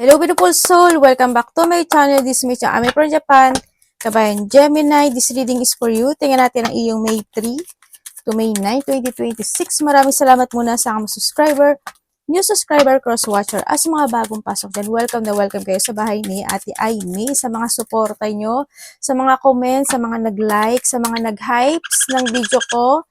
Hello beautiful soul! Welcome back to my channel. This is Micha Ami from Japan. Kabayan Gemini, this reading is for you. Tingnan natin ang iyong May 3 to May 9, 2026. Maraming salamat muna sa aking subscriber, new subscriber, cross-watcher, at sa mga bagong pasok dyan. Welcome na welcome kayo sa bahay ni Ate Aimee, sa mga suporta nyo, sa mga comments, sa mga nag-like, sa mga nag-hypes ng video ko.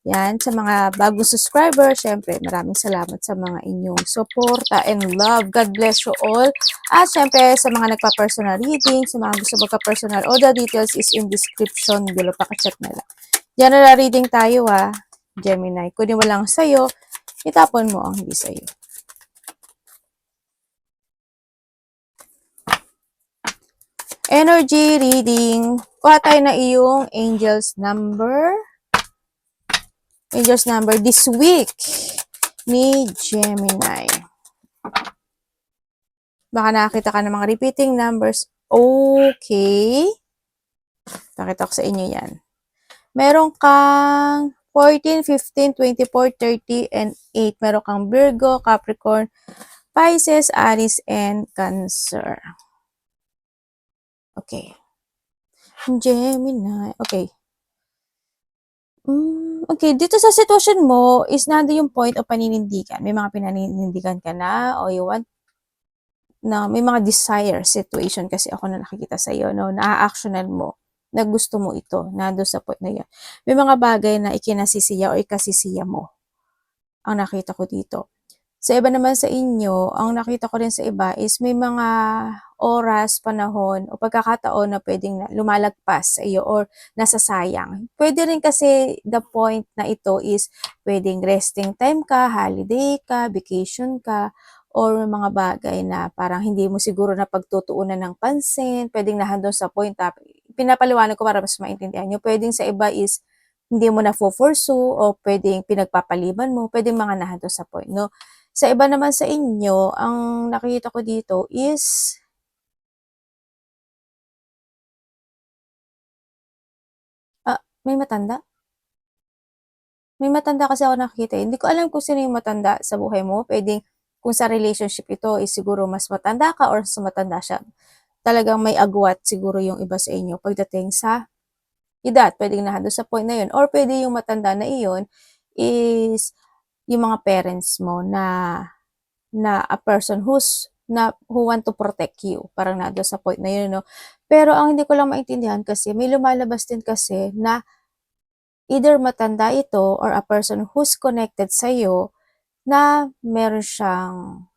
Yan, sa mga bagong subscriber, syempre, maraming salamat sa mga inyong suporta and love. God bless you all. At syempre, sa mga nagpa-personal reading, sa mga gusto magka-personal, all the details is in description below. Pakicheck na lang. General reading tayo Gemini. Kunin mo lang sa'yo, itapon mo ang hindi sa'yo. Energy reading. Kuha tayo na iyong angel's number. Angel's number this week ni Gemini. Baka nakakita ka ng mga repeating numbers. Okay. Pakita ko sa inyo yan. Meron kang 14, 15, 24, 30, and 8. Meron kang Virgo, Capricorn, Pisces, Aries, and Cancer. Okay. Gemini. Okay. Okay, dito sa sitwasyon mo is nando yung point of paninindigan. May mga pinaninindigan ka na o you want na may mga desire situation kasi ako na nakikita sa iyo, no? Na-actionan mo na gusto mo ito, nando sa point na yan. May mga bagay na ikinasisiya o ikasisiya mo. Ang nakita ko dito. Sa iba naman sa inyo, ang nakita ko rin sa iba is may mga oras, panahon, o pagkakataon na pwedeng lumalagpas sa iyo or nasasayang. Pwede rin kasi the point na ito is pwedeng resting time ka, holiday ka, vacation ka, or mga bagay na parang hindi mo siguro na pagtutuunan ng pansin, pwedeng nahandon sa point na pinapaliwanag ko para mas maintindihan nyo. Pwedeng sa iba is hindi mo na pursue o pwedeng pinagpapaliban mo, pwedeng mga nahandon sa point, no? Sa iba naman sa inyo, ang nakikita ko dito is may matanda. May matanda kasi ako nakikita. Hindi ko alam kung sino yung matanda sa buhay mo. Pwedeng kung sa relationship ito is siguro mas matanda ka or mas matanda siya. Talagang may agwat siguro yung iba sa inyo pagdating sa edad. Pwedeng nahando sa point na yun. Or pwede yung matanda na iyon is yung mga parents mo na a person who want to protect you. Parang nado sa point na yun, no? Pero ang hindi ko lang maintindihan kasi may lumalabas din kasi na either matanda ito or a person who's connected sa'yo na meron siyang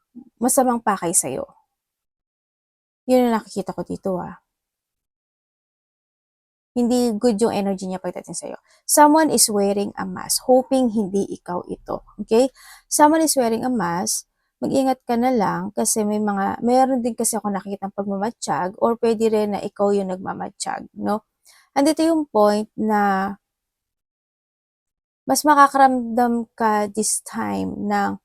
masamang pakay sa'yo. Yun ang nakikita ko dito Hindi good yung energy niya pagdating sa'yo. Someone is wearing a mask, hoping hindi ikaw ito. Okay? Someone is wearing a mask, mag-ingat ka na lang kasi meron din kasi ako nakikita pagmamatsyag or pwede rin na ikaw yung nagmamatsyag, no? Andito yung point na mas makakaramdam ka this time ng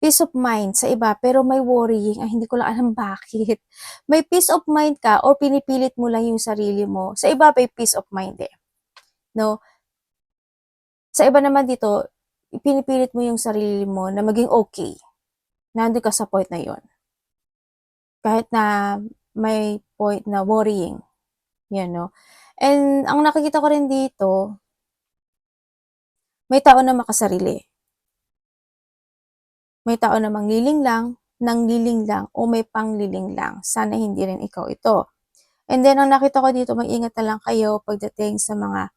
peace of mind sa iba pero may worrying. Hindi ko lang alam bakit. May peace of mind ka or pinipilit mo lang yung sarili mo. Sa iba may peace of mind No? Sa iba naman dito, pinipilit mo yung sarili mo na maging okay. Nandun ka sa point na yon. Kahit na may point na worrying. Yan, no? And ang nakikita ko rin dito, may tao na makasarili. May tao na mangliling lang, nangliling lang, o may pangliling lang. Sana hindi rin ikaw ito. And then, ang nakita ko dito, mag-ingat na lang kayo pagdating sa mga,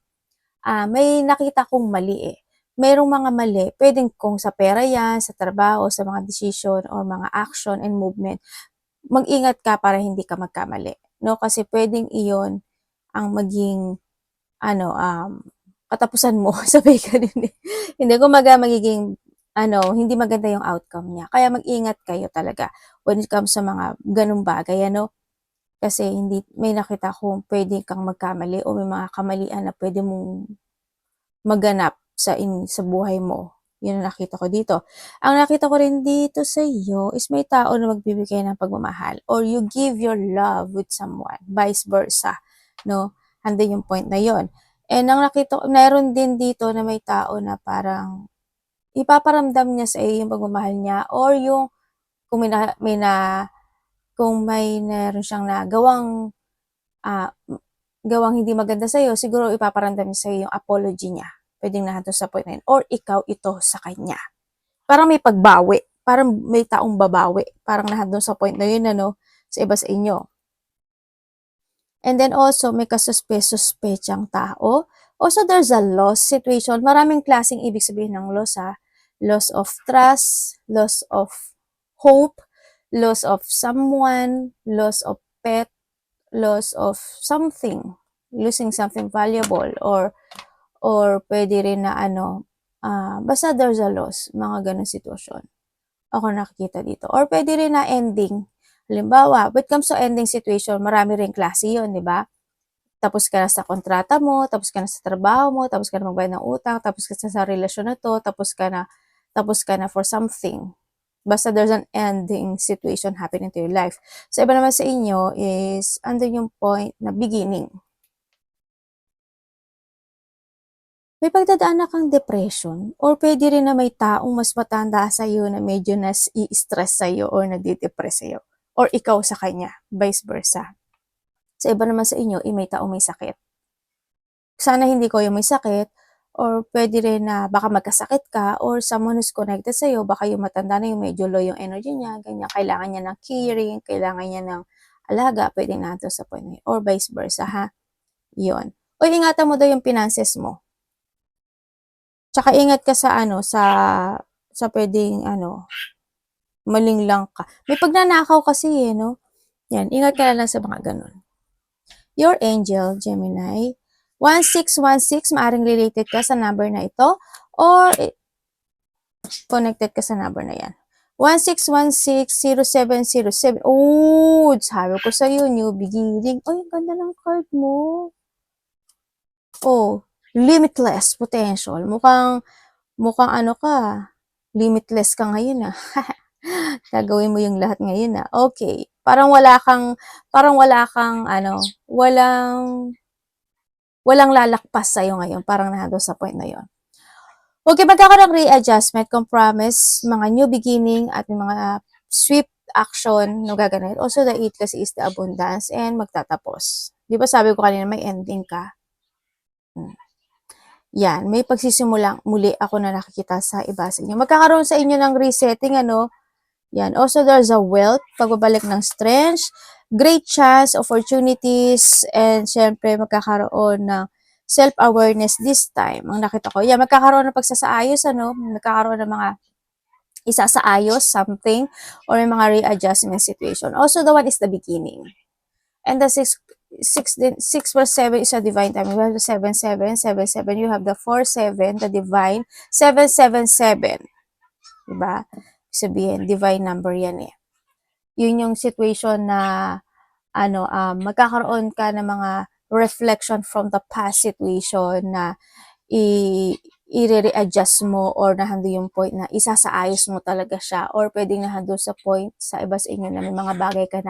may nakita kong mali Merong mga mali, pwedeng kung sa pera yan, sa trabaho, sa mga decision, or mga action and movement, mag-ingat ka para hindi ka magkamali. No? Kasi pwedeng iyon ang maging, katapusan mo, sabi ka din. Hindi, kumaga magiging hindi maganda yung outcome niya. Kaya mag-ingat kayo talaga when it comes sa mga ganung bagay, Kasi may nakita ko pwede kang magkamali o may mga kamalian na pwede mong maganap sa buhay mo. Yun ang nakita ko dito. Ang nakita ko rin dito sa iyo is may tao na magbibigay ng pagmamahal or you give your love with someone, vice versa, no? Handin yung point na yon. And ang nakita ko, meron din dito na may tao na parang ipaparamdam niya sa iyo yung pagmamahal niya or yung kung may na kung may meron siyang nagawang gawang hindi maganda sa'yo, siguro ipaparamdam niya sa'yo yung apology niya. Pwedeng nandun sa point na yun. Or ikaw ito sa kanya. Parang may pagbawi. Parang may taong babawi. Parang nandun sa point na yun, sa iba sa inyo. And then also, may kasuspe-suspechang tao. Also, there's a loss situation. Maraming klaseng ibig sabihin ng loss, ha. Loss of trust, loss of hope, loss of someone, loss of pet, loss of something, losing something valuable, or pwede rin na basta there's a loss, mga ganun sitwasyon. Ako nakikita dito. Or pwede rin na ending. Halimbawa, when it comes to ending situation, marami rin klase yun, di ba? Tapos ka na sa kontrata mo, tapos ka na sa trabaho mo, tapos ka na magbayad ng utang, tapos ka sa relasyon na to, tapos ka na for something. Basta there's an ending situation happening to your life. So, iba naman sa inyo is, andun yung point na beginning. May pagdadaan na kang depression, or pwede rin na may taong mas matanda sa'yo na medyo nas-i-stress sa'yo or nagdi-depress sa'yo. Or ikaw sa kanya, vice versa. Sa iba naman sa inyo, may taong may sakit. Sana hindi ko yung may sakit, or pwede rin na baka magkasakit ka, or someone who's connected sa'yo, baka yung matanda na yung medyo low yung energy niya, ganyan, kailangan niya ng caring, kailangan niya ng alaga, pwede na ito sa point niya, or vice versa, ha? Yun. O ingatan mo daw yung finances mo. Tsaka ingat ka sa pwedeng malinglang ka. May pagnanakaw kasi no? Yan, ingat ka lang sa mga ganun. Your angel, Gemini, 1616, maaring related ka sa number na ito, or connected ka sa number na yan. 16160707. Oh, sabi ko sa'yo, new beginning. Oh, yung ganda ng card mo. Oh, limitless potential. Mukhang limitless ka ngayon, Gagawin mo yung lahat ngayon, Okay. Parang wala kang, walang lalakpas sa'yo ngayon. Parang nandun sa point na yon. Okay, magkakaroon ng readjustment, compromise, mga new beginning, at mga swift action no gaganap. Also, the 8 kasi is the abundance and magtatapos. Di ba sabi ko kanina may ending ka? Yan, may pagsisimulang muli ako na nakikita sa iba sa inyo. Magkakaroon sa inyo ng resetting, Yan. Also, there's a wealth, pagbabalik ng strength, great chance, opportunities, and syempre magkakaroon ng self-awareness this time. Ang nakita ko, yan, magkakaroon ng pagsasaayos, magkakaroon ng mga isasaayos, something, or may mga readjustment situation. Also, the one is the beginning. And the 6 plus 7 is a divine time. You have the 7-7-7-7. You have the 4-7, the divine 7-7-7. Diba? Sabihin, divine number yan Yun yung situation na magkakaroon ka ng mga reflection from the past situation na i-readjust mo, or nahando yung point na isasaayos mo talaga siya, or pwedeng nahando sa point sa iba sa inyo na may mga bagay ka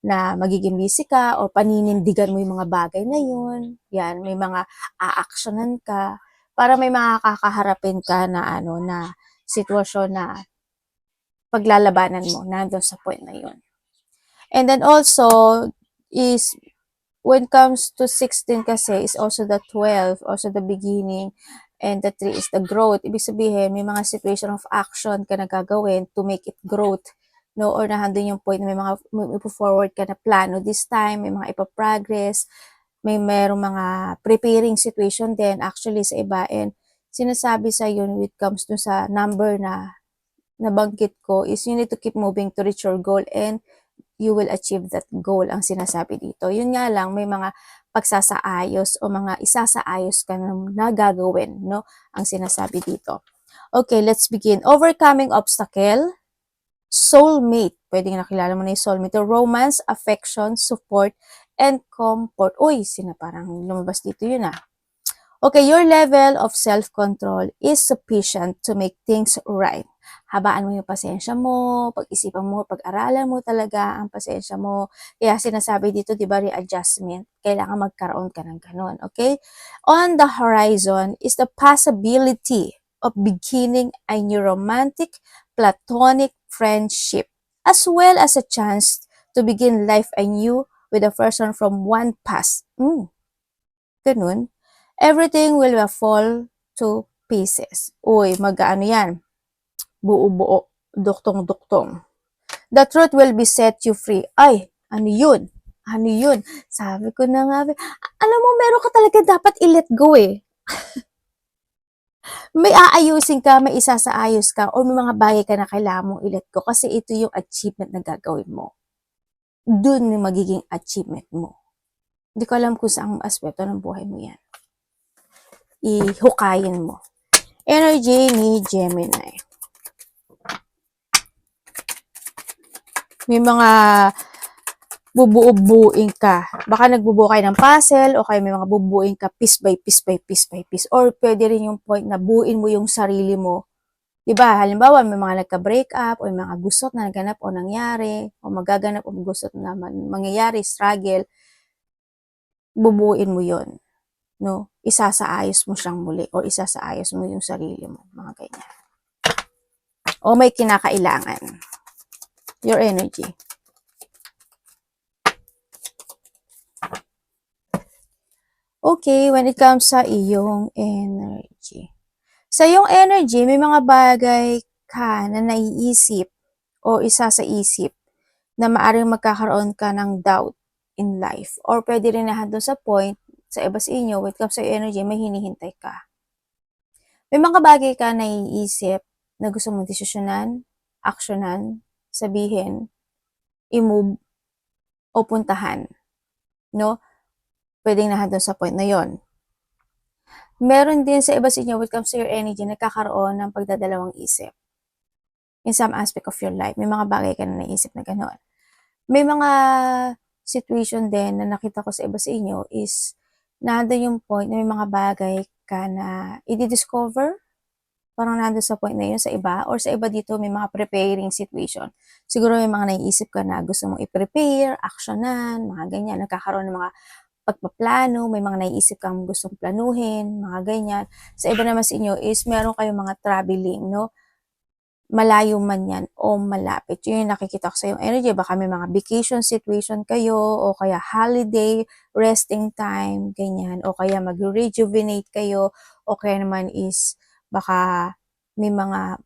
na magiging busy ka, or paninindigan mo yung mga bagay na yun. Yan, may mga a-actionan ka para may mga kakaharapin ka na na sitwasyon na paglalabanan mo nandun sa point na yun. And then also is when it comes to 16 kasi is also the 12, also the beginning, and the 3 is the growth. Ibig sabihin, may mga situation of action ka na gagawin to make it growth. No, or nahandun yung point na may mga forward ka na plano this time, may mga ipaprogress, may merong mga preparing situation din actually sa iba, and sinasabi sa yun when it comes to sa number na nabanggit ko is you need to keep moving to reach your goal and you will achieve that goal ang sinasabi dito. Yun nga lang, may mga pagsasaayos o mga isasaayos ka na gagawin, no? Ang sinasabi dito. Okay, let's begin. Overcoming obstacle, soulmate. Pwede nakilala mo na yung soulmate. Romance, affection, support, and comfort. Uy, parang lumabas dito yun Okay, your level of self-control is sufficient to make things right. Habaan mo yung pasensya mo, pag-isipan mo, pag-aralan mo talaga ang pasensya mo. Kaya sinasabi dito, di ba, readjustment. Kailangan magkaroon ka ng ganun, okay? On the horizon is the possibility of beginning a new romantic, platonic friendship, as well as a chance to begin life anew with a person from one past. Ganun. Everything will fall to pieces. Uy, mag-ano yan? Buo-buo. Duktong-duktong. The truth will be set you free. Ay, ano yun? Ano yun? Sabi ko na nga, alam mo, meron ka talaga dapat i-let go eh. May aayusin ka, may isasaayos ka, o may mga bagay ka na kailangan mong i-let go kasi ito yung achievement na gagawin mo. Dun yung magiging achievement mo. Hindi ko alam kung saang aspeto ng buhay mo yan. Ihukayin mo. Energy ni Gemini. May mga bubuo-buuin ka. Baka nagbubuo kayo ng puzzle o kaya may mga bubuuin ka piece by piece by piece by piece. Or pwede rin yung point na buuin mo yung sarili mo. Diba? Halimbawa, may mga nagka-break up o may mga gusot na naganap o nangyari o magaganap o gusot na mangyayari, struggle. Bubuuin mo yon, no? Isasaayos mo siyang muli o isasaayos mo yung sarili mo. Mga ganyan. O may kinakailangan. Your energy. Okay, when it comes sa iyong energy. Sa iyong energy, may mga bagay ka na naiisip o isa sa isip na maaring magkakaroon ka ng doubt in life. Or pwede rin na doon sa point, sa iba sa inyo, when it comes sa energy, may hinihintay ka. May mga bagay ka na naiisip na gusto mong desisyonan, aksyonan, sabihin, i-move, o puntahan. No? Pwedeng nahadon sa point na yon. Meron din sa iba sa inyo, when it comes to your energy, nagkakaroon ng pagdadalawang isip. In some aspect of your life, may mga bagay ka na naisip na gano'n. May mga situation din na nakita ko sa iba sa inyo is nandun yung point na may mga bagay ka na i-discover. Parang nandun sa point na yun sa iba, or sa iba dito may mga preparing situation. Siguro may mga naiisip ka na gusto mong i-prepare, actionan, mga ganyan. Nagkakaroon ng mga pagpaplano, may mga naiisip kang gustong planuhin, mga ganyan. Sa iba naman sa inyo is meron kayong mga traveling, no? Malayo man yan o malapit. Yun yung nakikita ko sa yung energy. Baka may mga vacation situation kayo o kaya holiday, resting time, ganyan. O kaya mag-rejuvenate kayo o kaya naman is baka may mga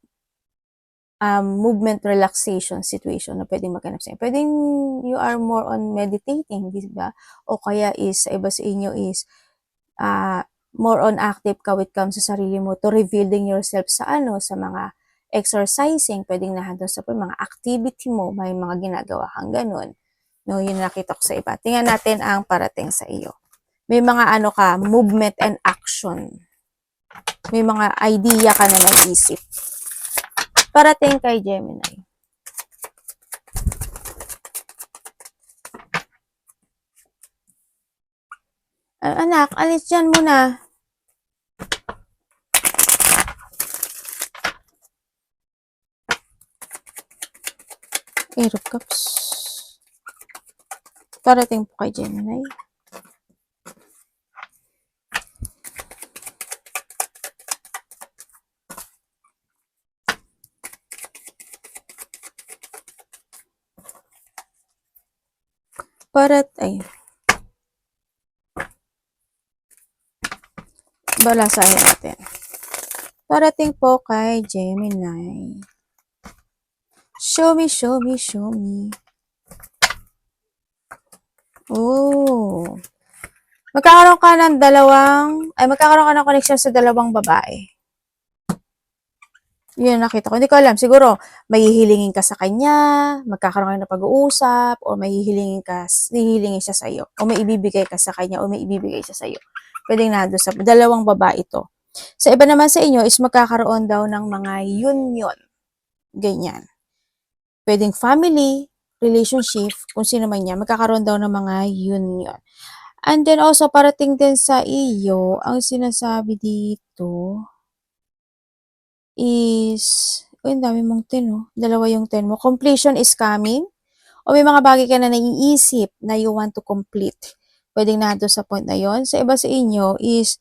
movement relaxation situation na pwedeng maghanap sa inyo. Pwedeng you are more on meditating, di ba? O kaya is sa iba sa inyo is more on active ka with comes sa sarili mo to revealing yourself sa sa mga exercising, pwedeng nandun sa mga activity mo, may mga ginagawa kang ganun. No, yun nakita ko sa iba. Tingnan natin ang parating sa iyo. May mga movement and action. May mga idea ka na naisip. Parating kay Gemini. Anak, alis dyan muna. Air of Cups. Parating po kay Gemini. Balasahin natin. Parating po kay Gemini. Show me, show me, show me. Oh. Magkakaroon ka ng connection sa dalawang babae. Yun nakita ko. Hindi ko alam. Siguro, may hihilingin ka sa kanya, magkakaroon kayo ng pag-uusap, o may hihilingin siya sa iyo, o may ibibigay ka sa kanya, o may ibibigay siya sa iyo. Pwedeng nandun sa dalawang babae ito. Sa iba naman sa inyo is magkakaroon daw ng mga union. Ganyan. Pwedeng family, relationship, kung sino man niya, magkakaroon daw ng mga union. And then also, parating din sa iyo, ang sinasabi dito is, ang dami mong 10, oh. Dalawa yung 10 mo. Completion is coming. O may mga bagay ka na naiisip na you want to complete. Pwedeng nandun sa point na yon. Sa iba sa inyo is,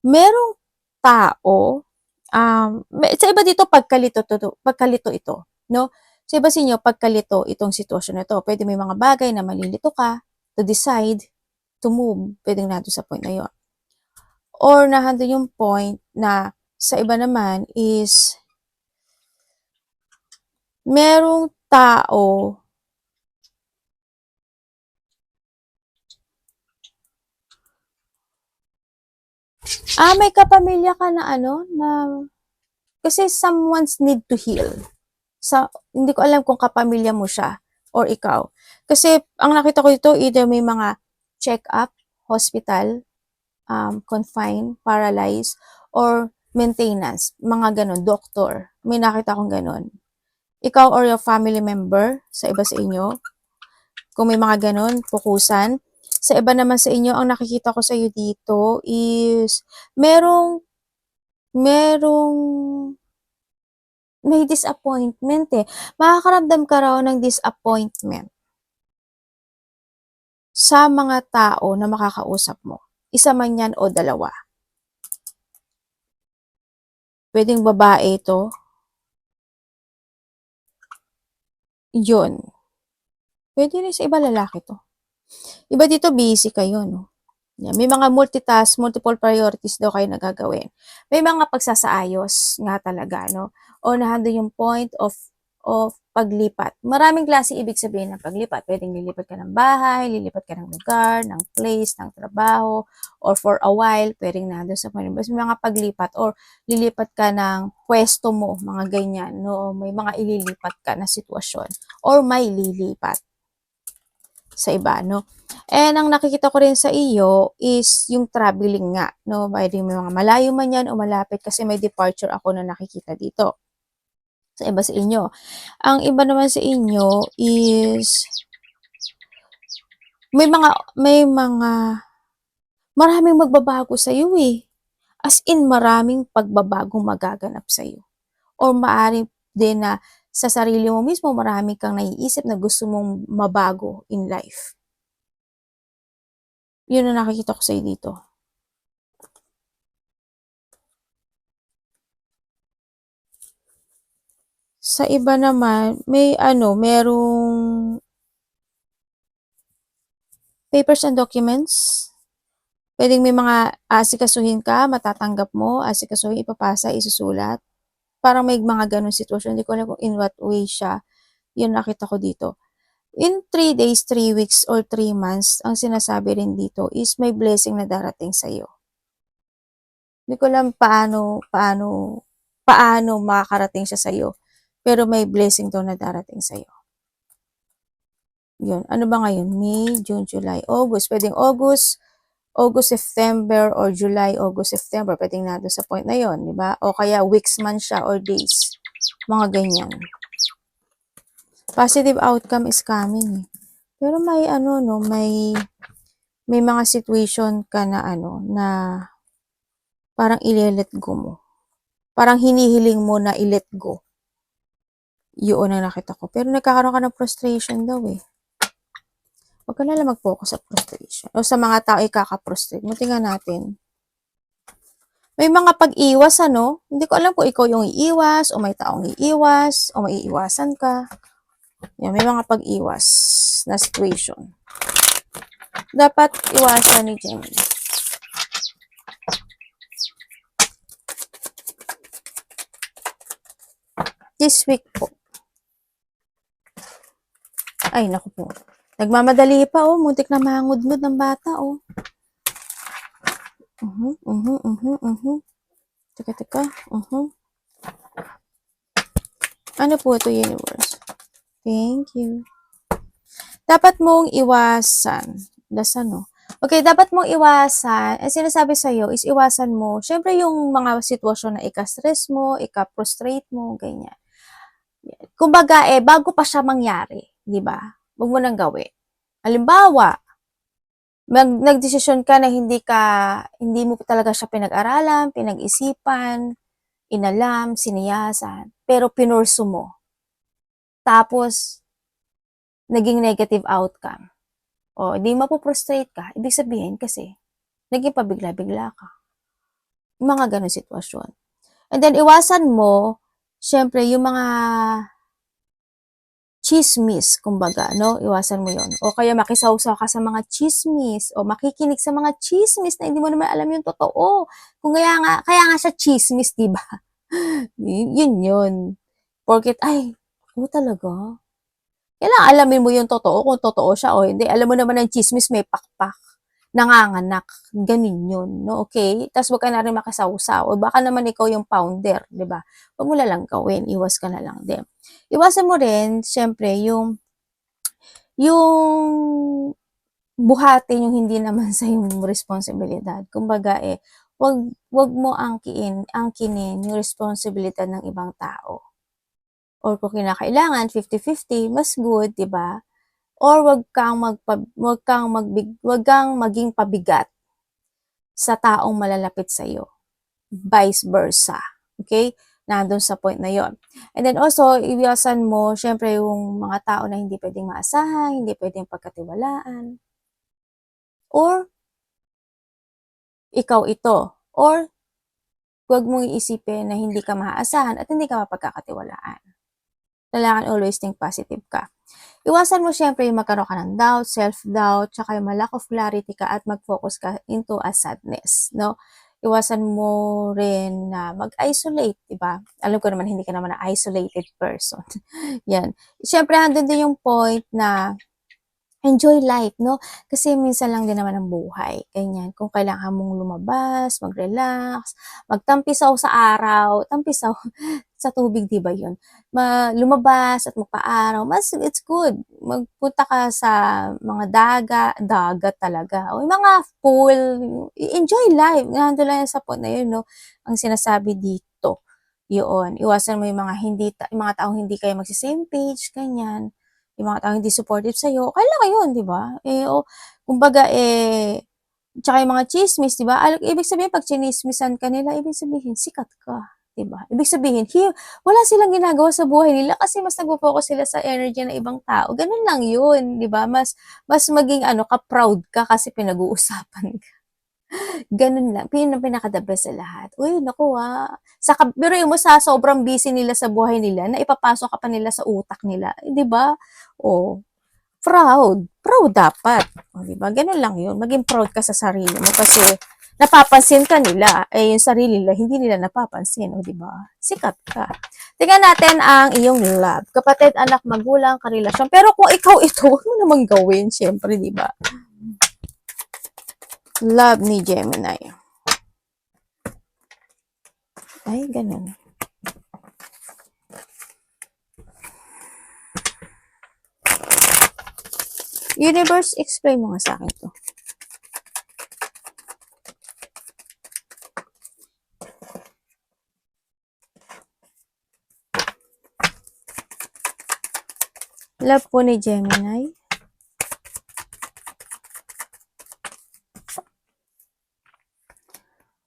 merong tao, sa iba dito, pagkalito ito, no? So, iba sa inyo, pagkalito itong sitwasyon na to. Pwede may mga bagay na malilito ka to decide to move. Pwedeng nandun sa point na yon. Or nandun yung point na sa iba naman is merong tao may kapamilya ka na kasi someone's need to heal. Hindi ko alam kung kapamilya mo siya or ikaw. Kasi ang nakita ko dito, either may mga check-up, hospital, confine, paralyze, or maintenance. Mga ganon, doctor. May nakita akong ganon. Ikaw or your family member, sa iba sa inyo, kung may mga ganon, pukusan. Sa iba naman sa inyo, ang nakikita ko sa iyo dito is merong may disappointment eh. Makakaramdam ka raw ng disappointment sa mga tao na makakausap mo. Isa man yan o dalawa. Pwedeng babae ito. Yun. Pwede rin sa iba lalaki to. Iba dito busy kayo, no? Yan. May mga multitask, multiple priorities daw kayo nagagawin. May mga pagsasaayos nga talaga, no? O nandun yung point of paglipat. Maraming klase ibig sabihin ng paglipat. Pwedeng lilipat ka ng bahay, lilipat ka ng lugar, ng place, ng trabaho, or for a while, pwedeng nandun sa point. May mga paglipat or lilipat ka ng pwesto mo, mga ganyan, no? May mga ililipat ka na sitwasyon or may lilipat sa iba, no? And ang nakikita ko rin sa iyo is yung traveling nga, no? May mga malayo man yan o malapit kasi may departure ako na nakikita dito. Sa iba sa inyo. Ang iba naman sa inyo is may mga maraming magbabago sa iyo eh. As in maraming pagbabagong magaganap sa iyo. Or maaari din na sa sarili mo mismo marami kang naiisip na gusto mong mabago in life. Yun ang nakikita ko sa iyo dito. Sa iba naman, merong papers and documents. Pwedeng may mga asikasuhin ka, matatanggap mo, asikasuhin, ipapasa, isusulat. Parang may mga ganun sitwasyon. Hindi ko alam kung in what way siya. Yun nakita ko dito. In 3 days, 3 weeks, or 3 months, ang sinasabi rin dito is may blessing na darating sa'yo. Hindi ko alam paano makakarating siya sa'yo. Pero may blessing to na darating sa'yo. Yun. Ano ba ngayon? May, June, July, August. Pwedeng August, September, or July, August, September. Pwedeng na sa point na yon, di ba? O kaya weeks man siya or days. Mga ganyan. Positive outcome is coming. Pero may may mga situation ka na na parang i-let go mo. Parang hinihiling mo na i-let go. Yun ang nakita ko. Pero nagkakaroon ka ng frustration daw eh. Huwag ka nalang mag-focus sa frustration. O sa mga tao ikaka-frustrate mo. Tingnan natin. May mga pag-iwas, Hindi ko alam kung ikaw yung iiwas, o may taong iiwas, o maiiwasan ka. Yan, may mga pag-iwas na situation. Dapat iwasan ni Gemini. This week po. Ay, naku po. Nagmamadali pa, muntik na mahangudngod ng bata, Teka. Ano po ito, universe? Thank you. Dapat mong iwasan. Okay, dapat mong iwasan. Ang sinasabi sa'yo is iwasan mo. Siyempre, yung mga sitwasyon na ika-stress mo, ika-frustrate mo, ganyan. Kumbaga, bago pa siya mangyari, di ba? Huwag mo nang gawin. Halimbawa, nagdesisyon ka na hindi mo talaga siya pinag-aralan, pinag-isipan, inalam, siniyasan, pero pinursu mo. Tapos, naging negative outcome. O, hindi mapuprostrate ka, ibig sabihin kasi, naging pabigla-bigla ka. Mga ganun sitwasyon. And then, iwasan mo, syempre, yung mga chismis, kumbaga, no? Iwasan mo yon. O kaya makisawsaw ka sa mga chismis, o makikinig sa mga chismis na hindi mo naman alam yung totoo. Kaya nga siya chismis, di ba? Yun yun. Porket, ay, talaga? Kailangan alamin mo yung totoo, kung totoo siya o hindi. Alam mo naman ang chismis may pakpak, nanganganak, ganun yun, no? Okay? Tapos wag ka na rin makasawsaw. O baka naman ikaw yung founder, di ba? Huwag mo na lang gawin, iwas ka na lang din. Iwasan mo rin, syempre, yung buhatin yung hindi naman sa yung responsibilidad. Kumbaga wag mo angkinin yung responsibilidad ng ibang tao. Or kung kinakailangan 50-50, mas good, 'di ba? Or wag kang maging pabigat sa taong malalapit sa iyo. Vice versa. Okay? Nandun sa point na yon. And then also, iwasan mo, syempre, yung mga tao na hindi pwedeng maasahan, hindi pwedeng pagkatiwalaan. Or, ikaw ito. Or, huwag mong iisipin na hindi ka maaasahan at hindi ka mapagkakatiwalaan. Kailangan always think positive ka. Iwasan mo syempre yung magkaroon ka ng doubt, self-doubt, tsaka yung lack of clarity ka at mag-focus ka into a sadness, no? Iwasan mo rin na mag-isolate, di ba? Alam ko naman hindi ka naman na isolated person. Yan. Syempre, andun din yung point na enjoy life, no? Kasi minsan lang din naman ang buhay. Ganyan. Kung kailangan mong lumabas, mag-relax, magtampisaw sa araw, tampisaw sa tubig, di ba yun? Lumabas at magpa-araw, it's good. Magpunta ka sa mga dagat talaga. O yung mga pool, enjoy life. Nandun lang sa point na yun, no? Ang sinasabi dito, yun. Iwasan mo yung mga taong hindi kayo magsi-same page, ganyan. Yung mga taong hindi supportive sa'yo, okay lang yun, di ba? Kumbaga, tsaka yung mga chismis, di ba? Ibig sabihin, pag chinismisan ka nila, ibig sabihin, sikat ka. Diba? Ibig sabihin, wala silang ginagawa sa buhay nila kasi mas nagpo-focus sila sa energy ng ibang tao. Ganun lang yun, di ba? Mas maging ka-proud ka kasi pinag-uusapan ka. Ganun lang. Pinaka-the best sa lahat. Uy, naku pero mo sa sobrang busy nila sa buhay nila, na ipapasok ka pa nila sa utak nila. Di ba? Proud. Proud dapat. Di ba? Ganun lang yun. Maging proud ka sa sarili mo kasi napapansin ka nila, yung sarili nila, hindi nila napapansin, di ba? Sikat ka. Tingnan natin ang iyong love. Kapatid, anak, magulang, karelasyon. Pero kung ikaw ito, huwag mo namang gawin, syempre, di ba? Love ni Gemini. Ay, ganun. Universe, explain mo nga sa akin to. Love po ni Gemini.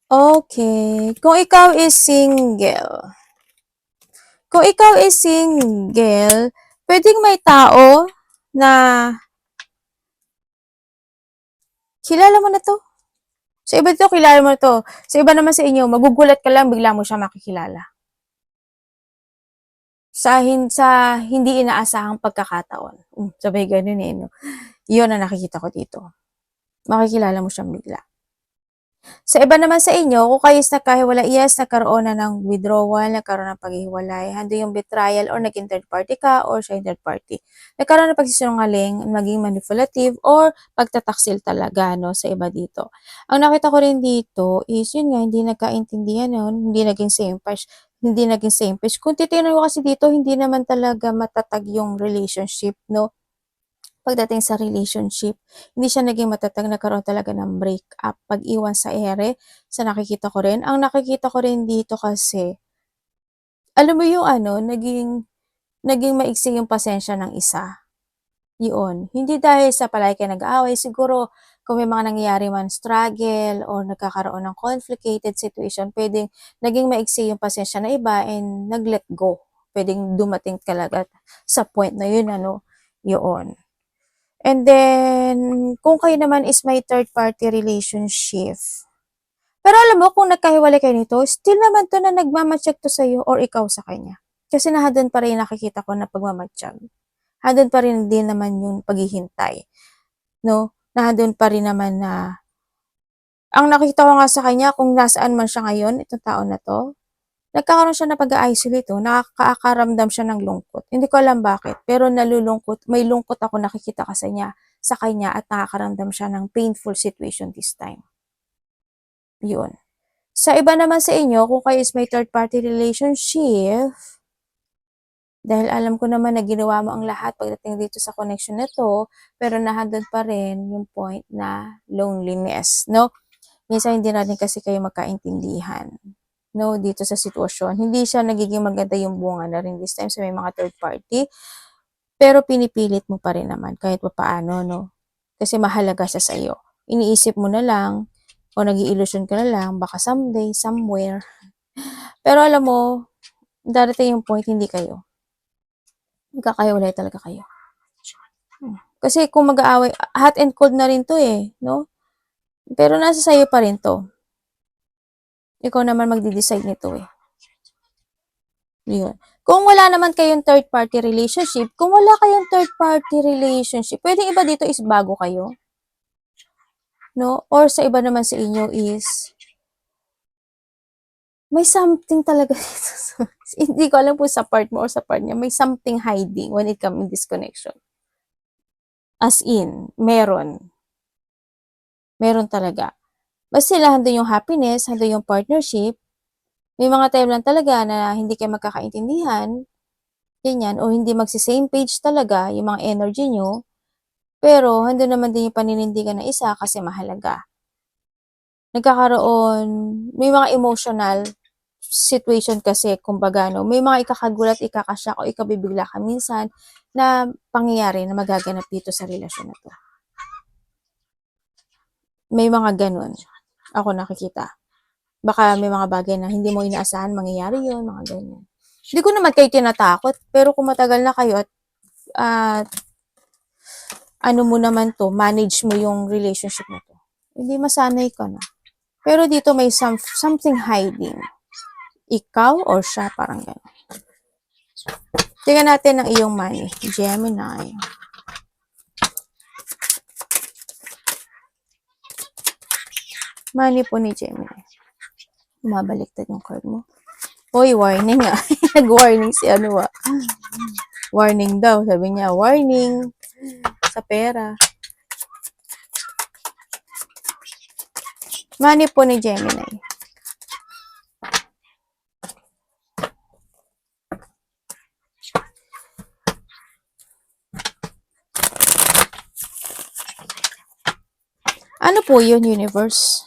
Okay. Kung ikaw is single, pwedeng may tao na kilala mo na to. Sa iba dito, kilala mo na to. Sa iba naman sa inyo, magugulat ka lang, bigla mo siya makikilala. Sa hindi inaasahang pagkakataon. Sabay ganun no? Yun ang nakikita ko dito. Makikilala mo siyang bigla. Sa iba naman sa inyo, kung kayo is nagkahiwalay, yes, nagkaroon na ng withdrawal, nagkaroon ng paghihiwalay, hando yung betrayal, or naging third party ka, or siya yung third party. Nagkaroon ng pagsisinungaling, maging manipulative, or pagtataksil talaga, no, sa iba dito. Ang nakita ko rin dito is, yun nga, hindi nagkaintindihan, no? Hindi naging same page. Kung titignan mo kasi dito, hindi naman talaga matatag yung relationship, no? Pagdating sa relationship, hindi siya naging matatag, nagkaroon talaga ng breakup, pag-iwan sa ere, sa nakikita ko rin. Ang nakikita ko rin dito kasi, alam mo yung naging maiksi yung pasensya ng isa. Yun. Hindi dahil sa palagi kayo nag-aaway, siguro kung may mga nangyayari man struggle or nagkakaroon ng complicated situation, pwedeng naging maiksi yung pasensya na iba and nag-let go. Pwedeng dumating talaga sa point na yun, yun. And then, kung kayo naman is may third-party relationship. Pero alam mo, kung nagkahiwalay kayo nito, still naman to na nagmamatsyag to sa'yo or ikaw sa kanya. Kasi doon pa rin nakikita ko na pagmamatsyag. Andun pa rin din naman yung paghihintay, no? Nandun pa rin naman na, ang nakita ko nga sa kanya kung nasaan man siya ngayon, itong tao na 'to, nagkakaroon siya ng pag-a-isolate, nakakaramdam siya ng lungkot. Hindi ko alam bakit, pero may lungkot ako nakikita kasi niya sa kanya at nakakaramdam siya ng painful situation this time. Yun. Sa iba naman sa inyo, kung kayo is may third party relationship, dahil alam ko naman na ginawa mo ang lahat pagdating dito sa connection na 'to, pero nandun pa rin yung point na loneliness, no? Minsan hindi natin kasi kayo magkaintindihan, no, dito sa sitwasyon. Hindi siya nagiging maganda yung bunga na rin this time sa may mga third party, pero pinipilit mo pa rin naman kahit papaano, no? Kasi mahalaga siya sa'yo. Iniisip mo na lang o nag-i-illusion ka na lang baka someday, somewhere. Pero alam mo, darating yung point hindi kayo. Magkakahiwalay talaga kayo. Kasi kung mag-aaway, hot and cold na rin to no? Pero nasa sa'yo pa rin to. Ikaw naman magde-decide nito Yun. Kung wala naman kayong third party relationship, pwedeng iba dito is bago kayo. No? Or sa iba naman sa inyo is, may something talaga dito. Hindi ko alam po sa part mo or sa part niya, may something hiding when it comes in this connection. As in, meron. Meron talaga. Basta sila, handun yung happiness, handun yung partnership. May mga time lang talaga na hindi kayo magkakaintindihan, ganyan, o hindi magsi-same page talaga yung mga energy nyo. Pero, handun naman din yung paninindigan ng isa kasi mahalaga. Nagkakaroon, may mga emotional situation kasi, kumbaga, no, may mga ikakagulat, ikakasyak, o ikabibigla ka minsan na pangyayari na magaganap dito sa relasyon na to. May mga ganun. Ako nakikita. Baka may mga bagay na hindi mo inaasahan, mangyayari yun, mga ganyan. Hindi ko naman kayo tinatakot, pero kung matagal na kayo at ano mo naman to, manage mo yung relationship na to, hindi masanay ka na. Pero dito may something hiding. Ikaw or siya, parang gano'n. Tingnan natin ang iyong money. Gemini. Money po ni Gemini. Mabaliktad yung card mo. Uy, warning ah. Nag-warning si Warning daw. Sabi niya, warning sa pera. Money po ni Gemini. Ano po yun, universe?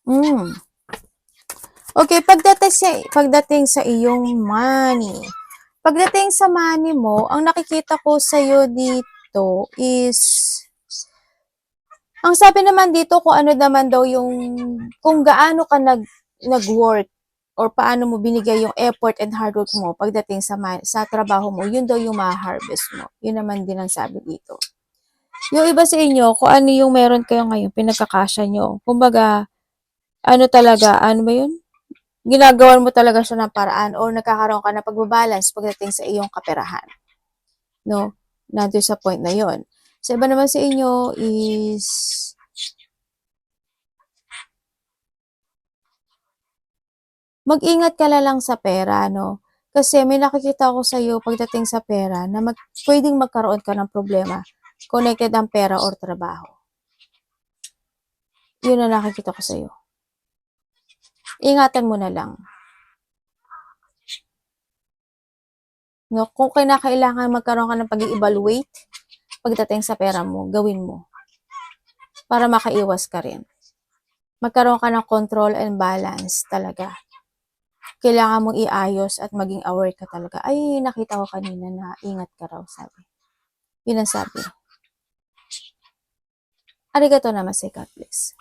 Hmm? Okay, pagdating sa iyong money. Pagdating sa money mo, ang nakikita ko sa iyo dito is, ang sabi naman dito kung ano naman daw kung gaano ka nag-work or paano mo binigay yung effort and hard work mo pagdating sa trabaho mo, yun daw yung ma-harvest mo. Yun naman din ang sabi dito. Yung iba sa inyo, kung ano yung meron kayo ngayon, pinagkakasya nyo. Kumbaga, ano ba yun? Ginagawan mo talaga siya ng paraan or nagkakaroon ka na pagbabalance pagdating sa iyong kaperahan. No? Nandito sa point na yon. Sa iba naman sa inyo is, mag-ingat ka lang sa pera, no? Kasi may nakikita ko sa iyo pagdating sa pera na pwedeng magkaroon ka ng problema connected ang pera or trabaho. Yun ang nakikita ko sa iyo. Ingatan mo na lang. No, kung kailangan magkaroon ka ng pag-i-evaluate pagdating sa pera mo, gawin mo. Para makaiwas ka rin. Magkaroon ka ng control and balance talaga. Kailangan mong iayos at maging aware ka talaga. Ay, nakita ko kanina na ingat ka raw, sabi. Yun ang sabi. Arigato namaste, God bless.